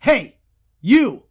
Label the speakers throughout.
Speaker 1: Hey, you!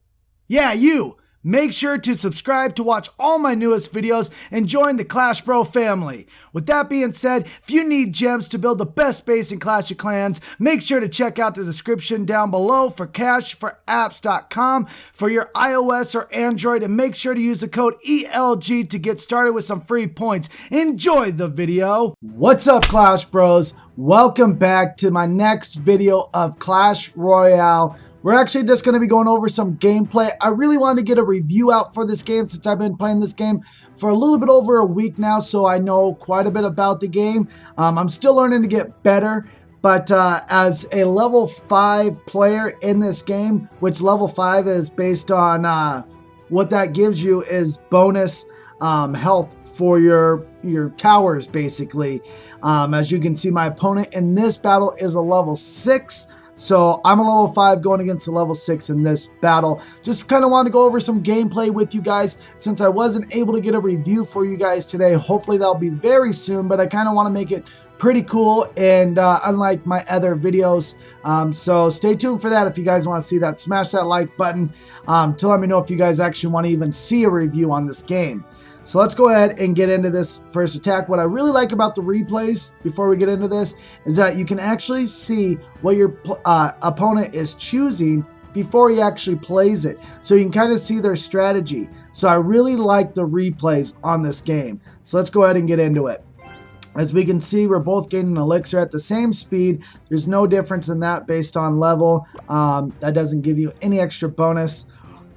Speaker 1: Yeah, you! Make sure to subscribe to watch all my newest videos and join the Clash Bro family. With that being said, if you need gems to build the best base in Clash of Clans, make sure to check out the description down below for cashforapps.com for your iOS or Android, and make sure to use the code ELG to get started with some free points. Enjoy the video. What's up, Clash Bros? Welcome back to my next video of Clash Royale. We're actually just going to be going over some gameplay. I really wanted to get a review out for this game since I've been playing this game for a little bit over a week now, so I know quite a bit about the game. I'm still learning to get better, but as a level 5 player in this game, which level 5 is based on what that gives you is bonus health for your towers, basically. As you can see, my opponent in this battle is a level 6. So I'm a level 5 going against a level 6 in this battle. Just kind of want to go over some gameplay with you guys since I wasn't able to get a review for you guys today. Hopefully that'll be very soon, but I kind of want to make it pretty cool and unlike my other videos. So stay tuned for that if you guys want to see that. Smash that like button to let me know if you guys actually want to even see a review on this game. So let's go ahead and get into this first attack. What I really like about the replays before we get into this is that you can actually see what your opponent is choosing before he actually plays it. So you can kind of see their strategy. So I really like the replays on this game. So let's go ahead and get into it. As we can see, we're both gaining elixir at the same speed. There's no difference in that based on level. That doesn't give you any extra bonus.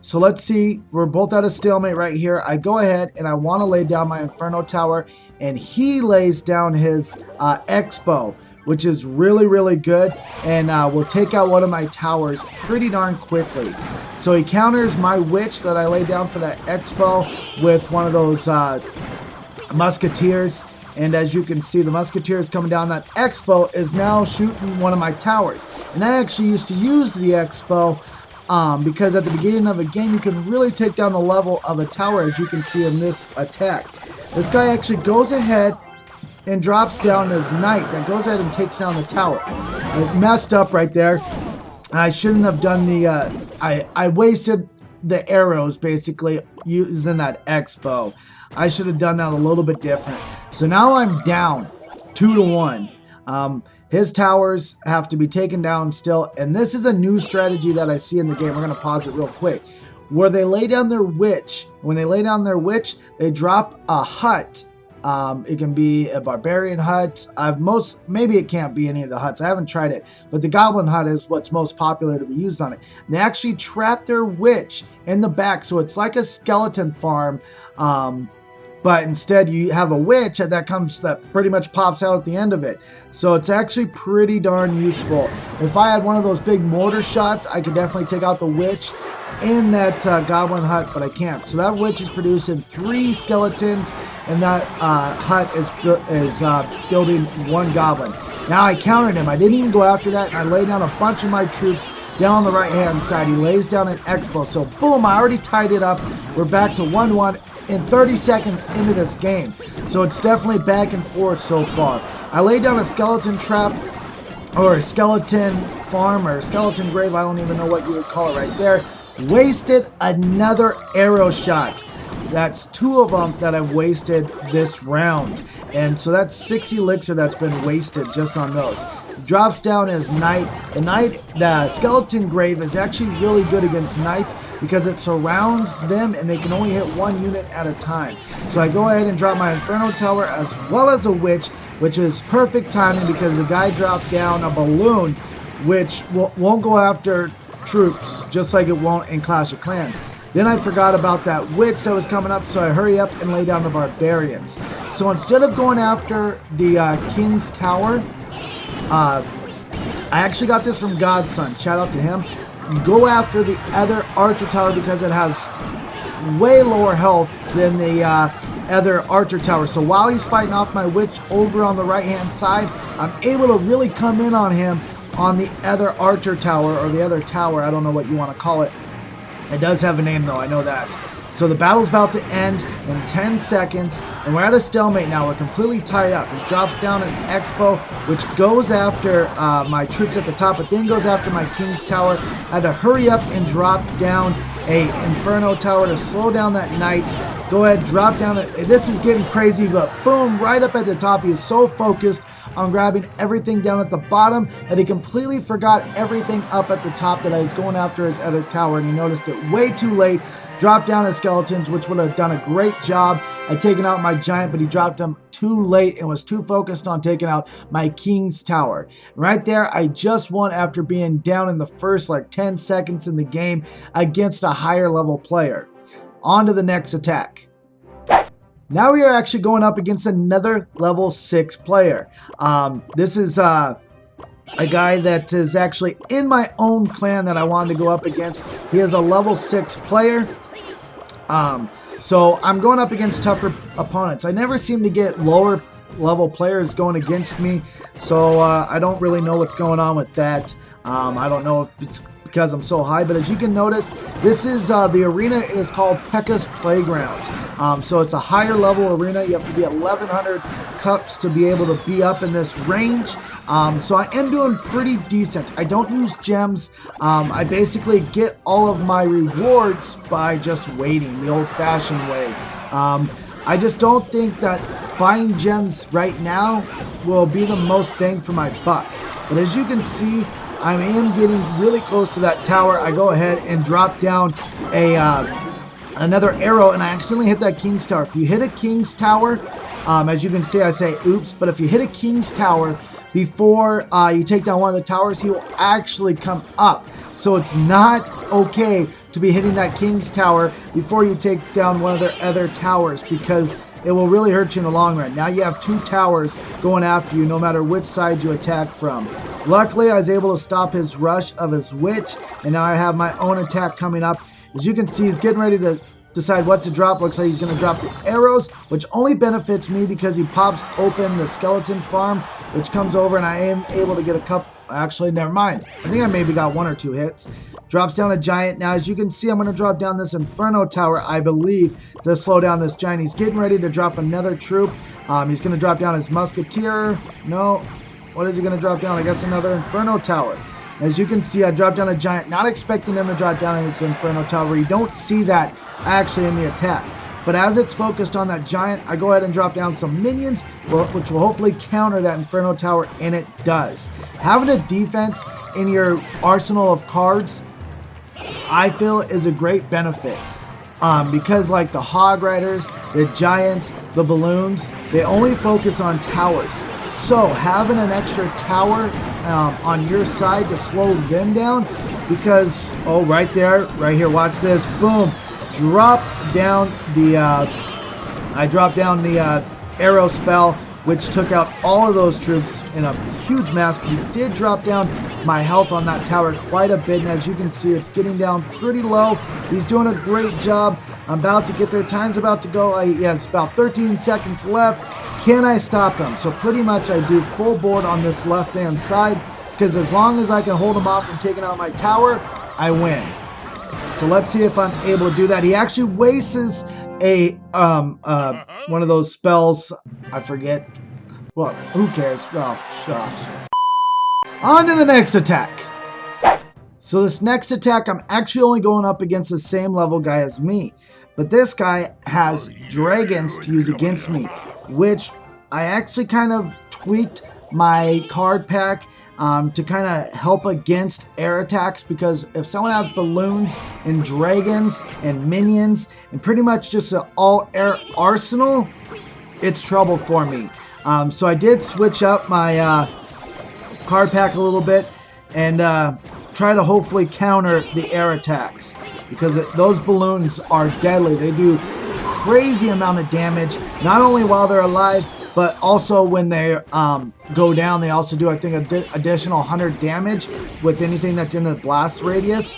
Speaker 1: So let's see, we're both at a stalemate right here. I go ahead and I want to lay down my Inferno Tower, and he lays down his Expo, which is really good, and will take out one of my towers pretty darn quickly. So he counters my Witch that I laid down for that Expo with one of those Musketeers. And as you can see, the Musketeers coming down, that Expo is now shooting one of my towers. And I actually used to use the Expo because at the beginning of a game, you can really take down the level of a tower, as you can see in this attack. This guy actually goes ahead and drops down his knight that goes ahead and takes down the tower. I messed up right there. I shouldn't have done the, I wasted the arrows basically using that Expo. I should have done that a little bit different. So now I'm down 2-1. His towers have to be taken down still, and this is a new strategy that I see in the game. We're going to pause it real quick. Where they lay down their Witch, when they lay down their Witch, they drop a hut. It can be a barbarian hut. Maybe it can't be any of the huts. I haven't tried it, but the goblin hut is what's most popular to be used on it. And they actually trap their Witch in the back, so it's like a skeleton farm. But instead you have a Witch that pretty much pops out at the end of it. So it's actually pretty darn useful. If I had one of those big mortar shots, I could definitely take out the Witch in that goblin hut, but I can't. So that Witch is producing 3 skeletons, and that hut is building 1 goblin. Now I countered him. I didn't even go after that, and I laid down a bunch of my troops down on the right-hand side. He lays down an Expo. So boom, I already tied it up. We're back to 1-1. In 30 seconds into this game. So it's definitely back and forth so far. I laid down a skeleton trap, or a skeleton farm, or a skeleton grave. I don't even know what you would call it right there. Wasted another arrow shot. That's 2 of them that I've wasted this round. And so that's 6 elixir that's been wasted just on those. Drops down his knight. The skeleton grave is actually really good against knights because it surrounds them and they can only hit 1 unit at a time. So I go ahead and drop my Inferno Tower as well as a Witch, which is perfect timing because the guy dropped down a balloon, which won't go after troops just like it won't in Clash of Clans. Then I forgot about that Witch that was coming up, so I hurry up and lay down the barbarians. So instead of going after the King's Tower, I actually got this from Godson. Shout out to him. Go after the other Archer Tower because it has way lower health than the other Archer Tower. So while he's fighting off my Witch over on the right-hand side, I'm able to really come in on him on the other Archer Tower, or the other tower. I don't know what you want to call it. It does have a name though, I know that. So the battle's about to end in 10 seconds, and we're at a stalemate now. We're completely tied up. He drops down an Expo, which goes after my troops at the top, but then goes after my King's Tower. I had to hurry up and drop down a Inferno Tower to slow down that Knight. Go ahead, drop down. This is getting crazy, but boom, right up at the top. He is so focused on grabbing everything down at the bottom that he completely forgot everything up at the top, that I was going after his other tower, and he noticed it way too late. Dropped down his skeletons, which would have done a great job at taking out my giant, but he dropped them too late and was too focused on taking out my King's Tower. Right there, I just won after being down in the first like 10 seconds in the game against a higher level player. On to the next attack. Now we are actually going up against another level 6 player. This is a guy that is actually in my own clan that I wanted to go up against. He is a level 6 player. So I'm going up against tougher opponents. I never seem to get lower level players going against me, so I don't really know what's going on with that. I don't know if it's because I'm so high, but as you can notice, this is the arena is called PEKKA'S Playground. So it's a higher level arena. You have to be at 1100 cups to be able to be up in this range. So I am doing pretty decent. I don't use gems. I basically get all of my rewards by just waiting the old-fashioned way. I just don't think that buying gems right now will be the most bang for my buck. But as you can see, I am getting really close to that tower. I go ahead and drop down another arrow, and I accidentally hit that King's Tower. If you hit a King's Tower, as you can see, I say oops, but if you hit a King's Tower before you take down one of the towers, he will actually come up. So it's not okay to be hitting that King's Tower before you take down one of their other towers, because it will really hurt you in the long run. Now you have 2 towers going after you no matter which side you attack from. Luckily, I was able to stop his rush of his witch, and now I have my own attack coming up. As you can see, he's getting ready to decide what to drop. Looks like he's going to drop the arrows, which only benefits me because he pops open the skeleton farm, which comes over, and I am able to get a couple. Actually, never mind. I think I maybe got 1 or 2 hits. Drops down a giant. Now, as you can see, I'm going to drop down this Inferno Tower, I believe, to slow down this giant. He's getting ready to drop another troop. He's going to drop down his musketeer. No. What is he going to drop down? I guess another Inferno Tower. As you can see, I dropped down a giant, not expecting him to drop down in his Inferno Tower. You don't see that actually in the attack. But as it's focused on that giant, I go ahead and drop down some minions, which will hopefully counter that Inferno Tower, and it does. Having a defense in your arsenal of cards, I feel, is a great benefit. Because like the Hog Riders, the Giants, the Balloons, they only focus on towers. So having an extra tower on your side to slow them down, because, oh, right there, right here, watch this, boom, drop down the, I dropped down the arrow spell, which took out all of those troops in a huge mass, but he did drop down my health on that tower quite a bit, and as you can see, it's getting down pretty low. He's doing a great job. I'm about to get there. Time's about to go. He has about 13 seconds left. Can I stop him? So pretty much I do full board on this left-hand side, because as long as I can hold him off from taking out my tower, I win. So let's see if I'm able to do that. He actually wastes a one of those spells. I forget. Well, who cares? Oh, gosh. On to the next attack. So this next attack, I'm actually only going up against the same level guy as me. But this guy has dragons to use against me, which I actually kind of tweaked my card pack to kind of help against air attacks, because if someone has balloons and dragons and minions and pretty much just an all air arsenal, it's trouble for me. So I did switch up my card pack a little bit and try to hopefully counter the air attacks, because those balloons are deadly. They do crazy amount of damage, not only while they're alive, but also when they go down, they also do, I think, additional 100 damage with anything that's in the blast radius.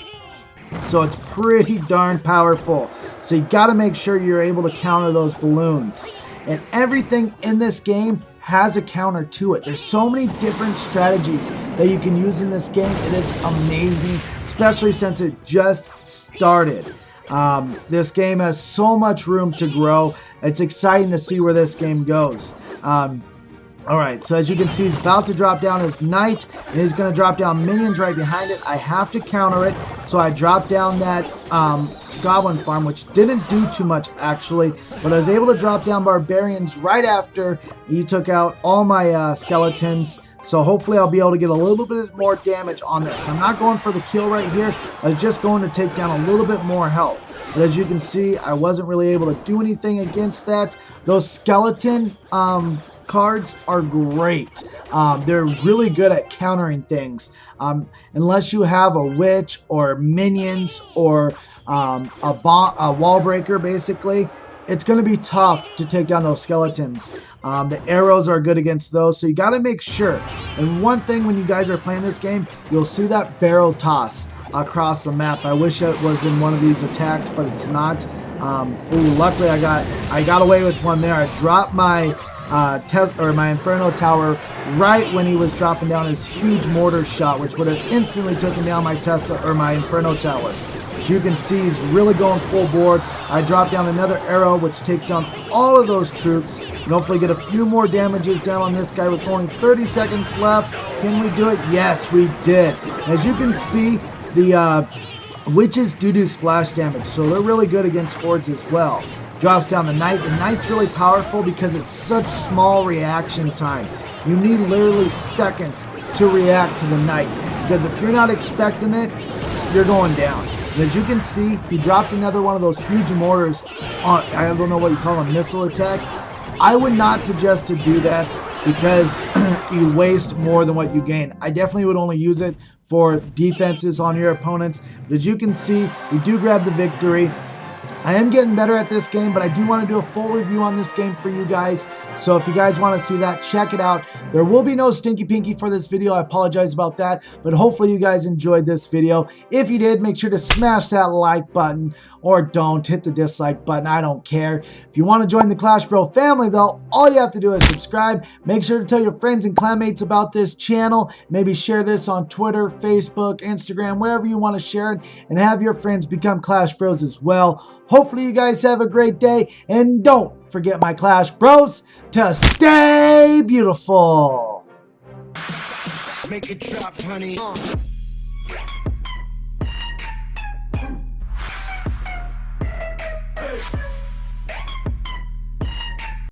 Speaker 1: So it's pretty darn powerful. So you got to make sure you're able to counter those balloons. And everything in this game has a counter to it. There's so many different strategies that you can use in this game. It is amazing, especially since it just started. This game has so much room to grow. It's exciting to see where this game goes. Alright, so as you can see, he's about to drop down his knight, and he's going to drop down minions right behind it. I have to counter it, so I dropped down that goblin farm, which didn't do too much actually, but I was able to drop down barbarians right after he took out all my skeletons. So hopefully I'll be able to get a little bit more damage on this. I'm not going for the kill right here. I was just going to take down a little bit more health. But as you can see, I wasn't really able to do anything against that. Those skeleton cards are great. They're really good at countering things. Unless you have a witch or minions or a wall breaker, basically, it's going to be tough to take down those skeletons. The arrows are good against those, so you got to make sure. And one thing when you guys are playing this game, you'll see that barrel toss across the map. I wish it was in one of these attacks, but it's not. Ooh, luckily I got away with one there. I dropped my my Inferno Tower right when he was dropping down his huge mortar shot, which would have instantly taken down my my Inferno Tower. As you can see, he's really going full board. I dropped down another arrow, which takes down all of those troops, and hopefully get a few more damages down on this guy with only 30 seconds left. Can we do it? Yes, we did. As you can see, the witches do splash damage, so they're really good against hordes as well. Drops down the knight. The knight's really powerful because it's such small reaction time. You need literally seconds to react to the knight, because if you're not expecting it, you're going down. And as you can see, he dropped another one of those huge mortars on, I don't know what you call them, missile attack. I would not suggest to do that because you waste more than what you gain. I definitely would only use it for defenses on your opponents. But as you can see, we do grab the victory. I am getting better at this game, but I do want to do a full review on this game for you guys. So if you guys want to see that, check it out. There will be no Stinky Pinky for this video. I apologize about that, but hopefully you guys enjoyed this video. If you did, make sure to smash that like button, or don't. Hit the dislike button. I don't care. If you want to join the Clash Bro family, though, all you have to do is subscribe. Make sure to tell your friends and clanmates about this channel. Maybe share this on Twitter, Facebook, Instagram, wherever you want to share it, and have your friends become Clash Bros as well. Hopefully you guys have a great day, and don't forget, my Clash Bros, to stay beautiful.
Speaker 2: Make it drop, honey.